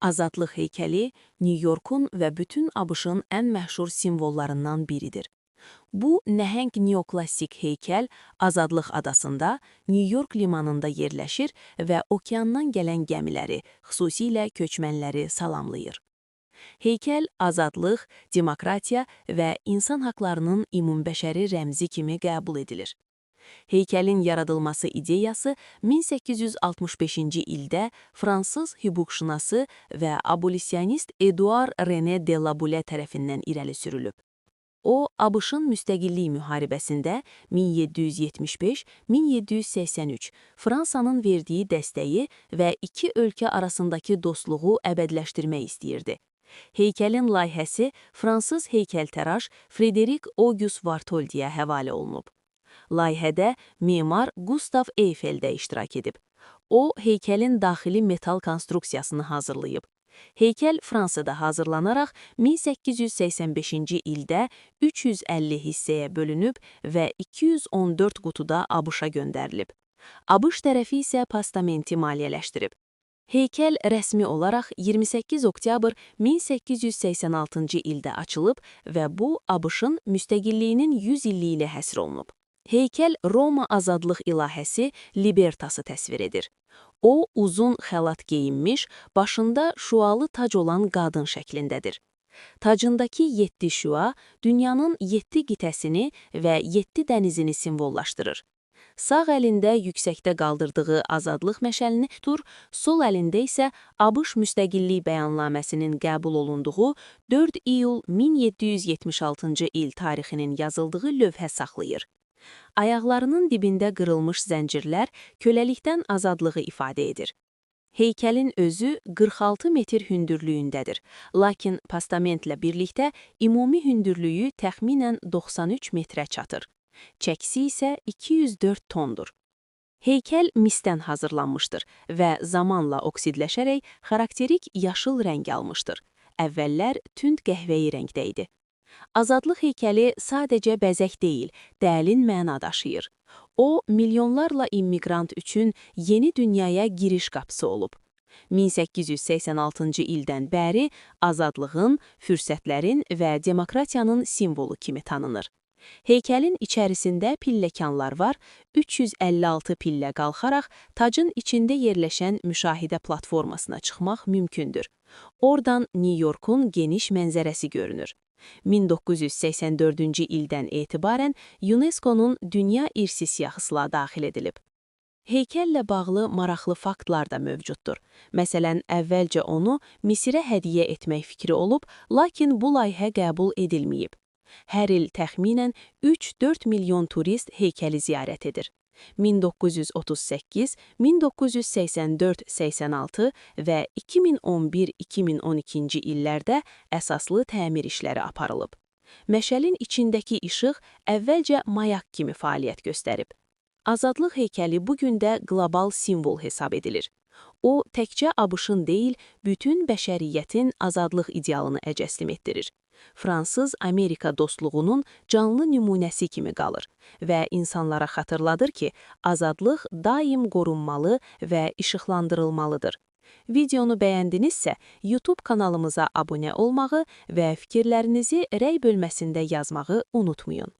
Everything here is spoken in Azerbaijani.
Azadlıq heykəli Nyu-Yorkun və bütün ABŞ-ın ən məşhur simvollarından biridir. Bu, nəhəng neoklassik heykəl Azadlıq adasında, Nyu-York limanında yerləşir və okeandan gələn gəmiləri, xüsusilə köçmənləri salamlayır. Heykəl azadlıq, demokratiya və insan haqlarının ümumbəşəri rəmzi kimi qəbul edilir. Heykəlin yaradılması ideyası 1865-ci ildə fransız hüquqşünası və abolisionist Edouard René de la Boule tərəfindən irəli sürülüb. O, ABŞ-ın müstəqillik müharibəsində 1775-1783 Fransanın verdiyi dəstəyi və iki ölkə arasındakı dostluğu əbədləşdirmək istəyirdi. Heykəlin layihəsi fransız heykəltəraş Frederic Auguste Bartholdiyə həvalə olunub. Layihədə memar Gustav Eiffel də iştirak edib. O, heykəlin daxili metal konstruksiyasını hazırlayıb. Heykəl Fransada hazırlanaraq 1885-ci ildə 350 hissəyə bölünüb və 214 qutuda ABŞ-a göndərilib. ABŞ tərəfi isə postamenti maliyyələşdirib. Heykəl rəsmi olaraq 28 oktyabr 1886-cı ildə açılıb və bu, ABŞ-ın müstəqilliyinin 100 illiyi ilə həsr olunub. Heykəl Roma azadlıq ilahəsi Libertas'ı təsvir edir. O, uzun xəlat geyinmiş, başında şüalı tac olan qadın şəklindədir. Tacındakı 7 şüa dünyanın 7 qitəsini və 7 dənizini simvollaşdırır. Sağ əlində yüksəkdə qaldırdığı azadlıq məşəlini tutur, sol əlində isə ABŞ müstəqillik bəyannaməsinin qəbul olunduğu 4 iyul 1776-cı il tarixinin yazıldığı lövhə saxlayır. Ayaqlarının dibində qırılmış zəncirlər köləlikdən azadlığı ifadə edir. Heykəlin özü 46 metr hündürlüyündədir, lakin postamentlə birlikdə ümumi hündürlüyü təxminən 93 metrə çatır. Çəkisi isə 204 tondur. Heykəl misdən hazırlanmışdır və zamanla oksidləşərək xarakterik yaşıl rəng almışdır. Əvvəllər tünd qəhvəyi rəngdə idi. Azadlıq heykəli sadəcə bəzək deyil, dərin məna daşıyır. O, milyonlarla immiqrant üçün yeni dünyaya giriş qapısı olub. 1886-cı ildən bəri azadlığın, fürsətlərin və demokratiyanın simvolu kimi tanınır. Heykəlin içərisində pilləkanlar var, 356 pillə qalxaraq tacın içində yerləşən müşahidə platformasına çıxmaq mümkündür. Oradan Nyu-Yorkun geniş mənzərəsi görünür. 1984-cü ildən etibarən UNESCO-nun Dünya İrsi siyahısına daxil edilib. Heykəllə bağlı maraqlı faktlar da mövcuddur. Məsələn, əvvəlcə onu Misirə hədiyyə etmək fikri olub, lakin bu layihə qəbul edilməyib. Hər il təxminən 3-4 milyon turist heykəli ziyarət edir. 1938, 1984-86 və 2011-2012-ci illərdə əsaslı təmir işləri aparılıb. Məşəlin içindəki işıq əvvəlcə mayak kimi fəaliyyət göstərib. Azadlıq heykəli bugün də qlobal simvol hesab edilir. O, təkcə ABŞ-ın deyil, bütün bəşəriyyətin azadlıq idealını əcəslim etdirir. Fransız-Amerika dostluğunun canlı nümunəsi kimi qalır və insanlara xatırladır ki, azadlıq daim qorunmalı və işıqlandırılmalıdır. Videonu bəyəndinizsə, YouTube kanalımıza abunə olmağı və fikirlərinizi rəy bölməsində yazmağı unutmayın.